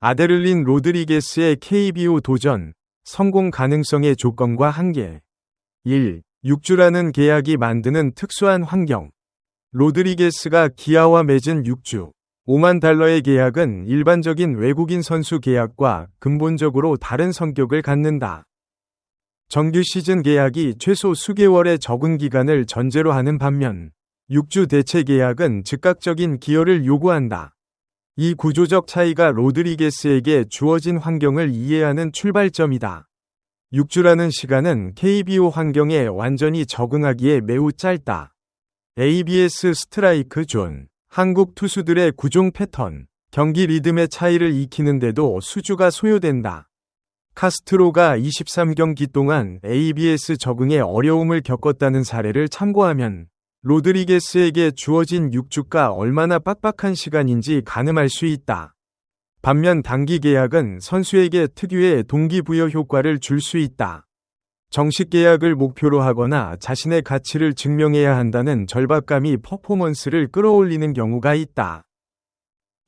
아데를린 로드리게스의 KBO 도전, 성공 가능성의 조건과 한계. 1. 6주라는 계약이 만드는 특수한 환경. 로드리게스가 기아와 맺은 6주, 5만 달러의 계약은 일반적인 외국인 선수 계약과 근본적으로 다른 성격을 갖는다. 정규 시즌 계약이 최소 수개월의 적응 기간을 전제로 하는 반면, 6주 대체 계약은 즉각적인 기여를 요구한다. 이 구조적 차이가 로드리게스에게 주어진 환경을 이해하는 출발점이다. 6주라는 시간은 KBO 환경에 완전히 적응하기에 매우 짧다. ABS 스트라이크 존, 한국 투수들의 구종 패턴, 경기 리듬의 차이를 익히는데도 수주가 소요된다. 카스트로가 23경기 동안 ABS 적응에 어려움을 겪었다는 사례를 참고하면 로드리게스에게 주어진 6주가 얼마나 빡빡한 시간인지 가늠할 수 있다. 반면 단기 계약은 선수에게 특유의 동기부여 효과를 줄 수 있다. 정식 계약을 목표로 하거나 자신의 가치를 증명해야 한다는 절박감이 퍼포먼스를 끌어올리는 경우가 있다.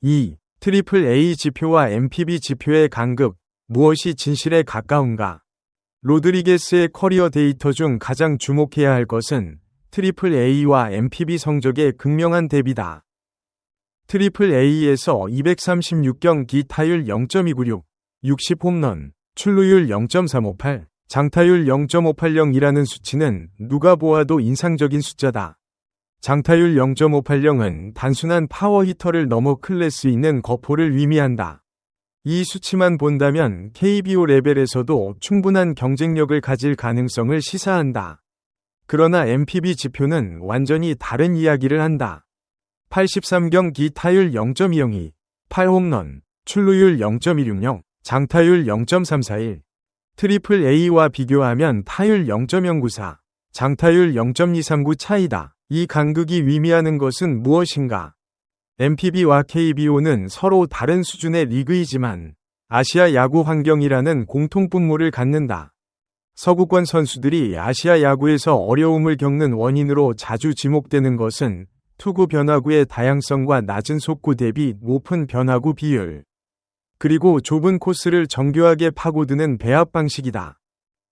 2. 트리플 A 지표와 MPB 지표의 간극, 무엇이 진실에 가까운가? 로드리게스의 커리어 데이터 중 가장 주목해야 할 것은 트리플 A와 MPB 성적의 극명한 대비다. 트리플 A에서 236경기 타율 0.296, 60홈런, 출루율 0.358, 장타율 0.580이라는 수치는 누가 보아도 인상적인 숫자다. 장타율 0.580은 단순한 파워 히터를 넘어 클래스 있는 거포를 의미한다. 이 수치만 본다면 KBO 레벨에서도 충분한 경쟁력을 가질 가능성을 시사한다. 그러나 MPB 지표는 완전히 다른 이야기를 한다. 83경기 타율 0.202, 8홈런, 출루율 0.160, 장타율 0.341. 트리플 A와 비교하면 타율 0.094, 장타율 0.239 차이다. 이 간극이 의미하는 것은 무엇인가? MPB와 KBO는 서로 다른 수준의 리그이지만 아시아 야구 환경이라는 공통분모를 갖는다. 서구권 선수들이 아시아 야구에서 어려움을 겪는 원인으로 자주 지목되는 것은 투구 변화구의 다양성과 낮은 속구 대비 높은 변화구 비율, 그리고 좁은 코스를 정교하게 파고드는 배합 방식이다.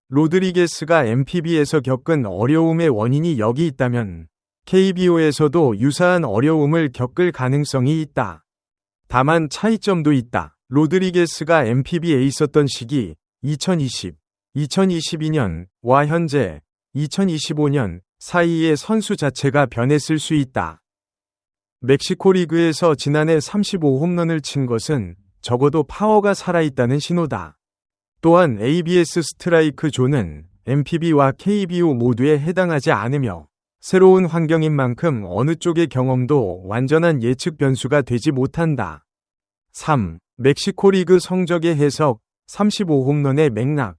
로드리게스가 MPB에서 겪은 어려움의 원인이 여기 있다면 KBO에서도 유사한 어려움을 겪을 가능성이 있다. 다만 차이점도 있다. 로드리게스가 MPB에 있었던 시기 2020, 2022년과 현재 2025년 사이에 선수 자체가 변했을 수 있다. 멕시코 리그에서 지난해 35홈런을 친 것은 적어도 파워가 살아있다는 신호다. 또한 ABS 스트라이크 존은 MPB와 KBO 모두에 해당하지 않으며 새로운 환경인 만큼 어느 쪽의 경험도 완전한 예측 변수가 되지 못한다. 3. 멕시코 리그 성적의 해석, 35홈런의 맥락.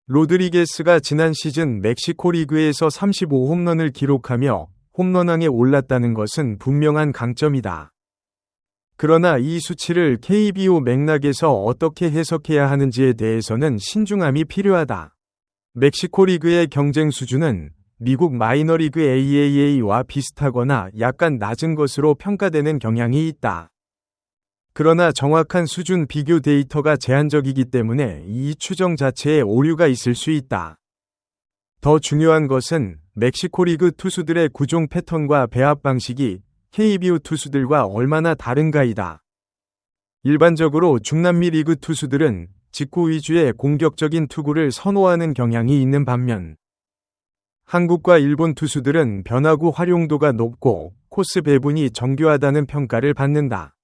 로드리게스가 지난 시즌 멕시코 리그에서 35홈런을 기록하며 홈런왕에 올랐다는 것은 분명한 강점이다. 그러나 이 수치를 KBO 맥락에서 어떻게 해석해야 하는지에 대해서는 신중함이 필요하다. 멕시코 리그의 경쟁 수준은 미국 마이너리그 AAA와 비슷하거나 약간 낮은 것으로 평가되는 경향이 있다. 그러나 정확한 수준 비교 데이터가 제한적이기 때문에 이 추정 자체에 오류가 있을 수 있다. 더 중요한 것은 멕시코 리그 투수들의 구종 패턴과 배합 방식이 KBO 투수들과 얼마나 다른가이다. 일반적으로 중남미 리그 투수들은 직구 위주의 공격적인 투구를 선호하는 경향이 있는 반면 한국과 일본 투수들은 변화구 활용도가 높고 코스 배분이 정교하다는 평가를 받는다.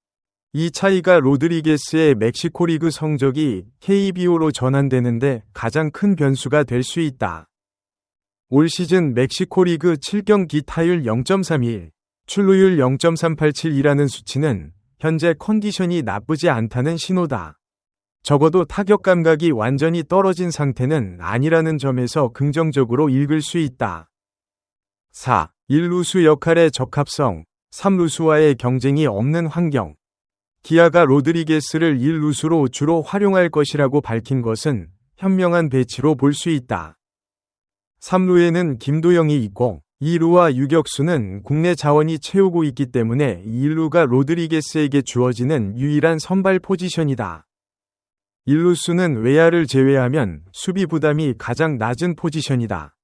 이 차이가 로드리게스의 멕시코 리그 성적이 KBO로 전환되는데 가장 큰 변수가 될 수 있다. 올 시즌 멕시코 리그 7경기 타율 0.31, 출루율 0.387이라는 수치는 현재 컨디션이 나쁘지 않다는 신호다. 적어도 타격 감각이 완전히 떨어진 상태는 아니라는 점에서 긍정적으로 읽을 수 있다. 4. 1루수 역할의 적합성, 3루수와의 경쟁이 없는 환경. 기아가 로드리게스를 1루수로 주로 활용할 것이라고 밝힌 것은 현명한 배치로 볼 수 있다. 3루에는 김도영이 있고 2루와 유격수는 국내 자원이 채우고 있기 때문에 1루가 로드리게스에게 주어지는 유일한 선발 포지션이다. 일루수는 외야를 제외하면 수비 부담이 가장 낮은 포지션이다.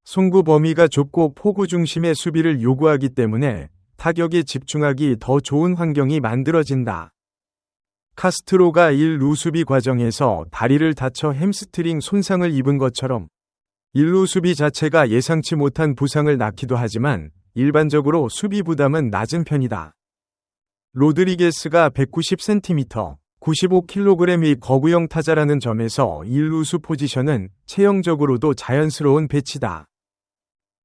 송구 범위가 좁고 포구 중심의 수비를 요구하기 때문에 타격에 집중하기 더 좋은 환경이 만들어진다. 카스트로가 1루 수비 과정에서 다리를 다쳐 햄스트링 손상을 입은 것처럼 1루 수비 자체가 예상치 못한 부상을 낳기도 하지만 일반적으로 수비 부담은 낮은 편이다. 로드리게스가 190cm, 95kg의 거구형 타자라는 점에서 1루수 포지션은 체형적으로도 자연스러운 배치다.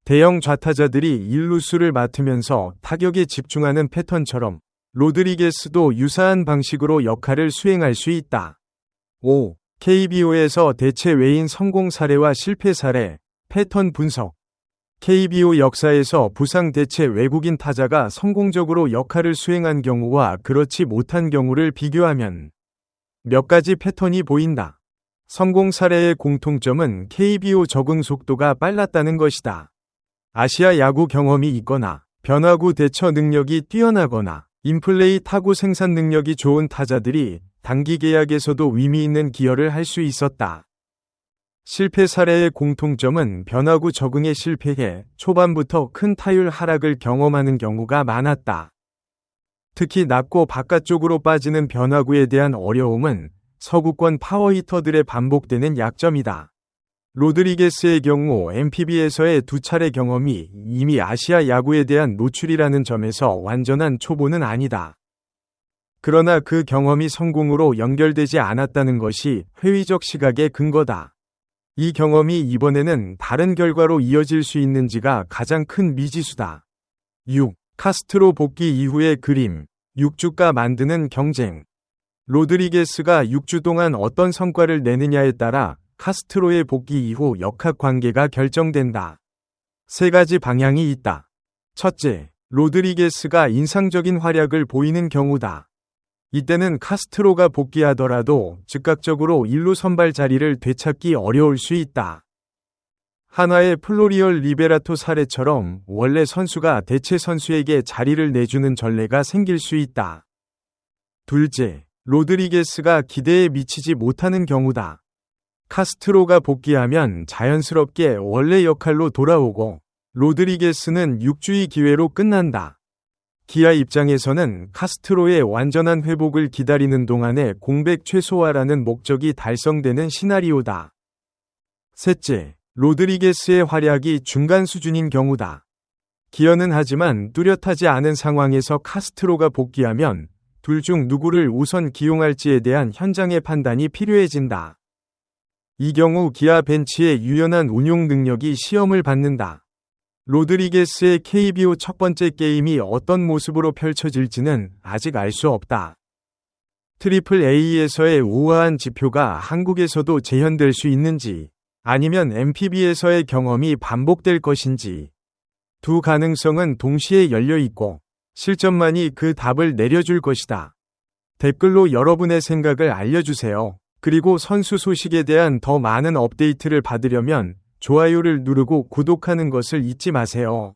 대형 좌타자들이 1루수를 맡으면서 타격에 집중하는 패턴처럼 로드리게스도 유사한 방식으로 역할을 수행할 수 있다. 5. KBO에서 대체 외인 성공 사례와 실패 사례, 패턴 분석. KBO 역사에서 부상 대체 외국인 타자가 성공적으로 역할을 수행한 경우와 그렇지 못한 경우를 비교하면 몇 가지 패턴이 보인다. 성공 사례의 공통점은 KBO 적응 속도가 빨랐다는 것이다. 아시아 야구 경험이 있거나 변화구 대처 능력이 뛰어나거나 인플레이 타구 생산 능력이 좋은 타자들이 단기 계약에서도 의미 있는 기여를 할 수 있었다. 실패 사례의 공통점은 변화구 적응에 실패해 초반부터 큰 타율 하락을 경험하는 경우가 많았다. 특히 낮고 바깥쪽으로 빠지는 변화구에 대한 어려움은 서구권 파워히터들의 반복되는 약점이다. 로드리게스의 경우 NPB에서의 2차례 경험이 이미 아시아 야구에 대한 노출이라는 점에서 완전한 초보는 아니다. 그러나 그 경험이 성공으로 연결되지 않았다는 것이 회의적 시각의 근거다. 이 경험이 이번에는 다른 결과로 이어질 수 있는지가 가장 큰 미지수다. 6. 카스트로 복귀 이후의 그림, 6주가 만드는 경쟁. 로드리게스가 6주 동안 어떤 성과를 내느냐에 따라 카스트로의 복귀 이후 역학관계가 결정된다. 3가지 방향이 있다. 첫째, 로드리게스가 인상적인 활약을 보이는 경우다. 이때는 카스트로가 복귀하더라도 즉각적으로 1루 선발 자리를 되찾기 어려울 수 있다. 한화의 플로리얼 리베라토 사례처럼 원래 선수가 대체 선수에게 자리를 내주는 전례가 생길 수 있다. 둘째, 로드리게스가 기대에 미치지 못하는 경우다. 카스트로가 복귀하면 자연스럽게 원래 역할로 돌아오고 로드리게스는 6주의 기회로 끝난다. 기아 입장에서는 카스트로의 완전한 회복을 기다리는 동안에 공백 최소화라는 목적이 달성되는 시나리오다. 셋째, 로드리게스의 활약이 중간 수준인 경우다. 기여는 하지만 뚜렷하지 않은 상황에서 카스트로가 복귀하면 둘 중 누구를 우선 기용할지에 대한 현장의 판단이 필요해진다. 이 경우 기아 벤치의 유연한 운용 능력이 시험을 받는다. 로드리게스의 KBO 첫 번째 게임이 어떤 모습으로 펼쳐질지는 아직 알 수 없다. 트리플 A에서의 우아한 지표가 한국에서도 재현될 수 있는지, 아니면 NPB에서의 경험이 반복될 것인지, 두 가능성은 동시에 열려 있고, 실전만이 그 답을 내려줄 것이다. 댓글로 여러분의 생각을 알려주세요. 그리고 선수 소식에 대한 더 많은 업데이트를 받으려면 좋아요를 누르고 구독하는 것을 잊지 마세요.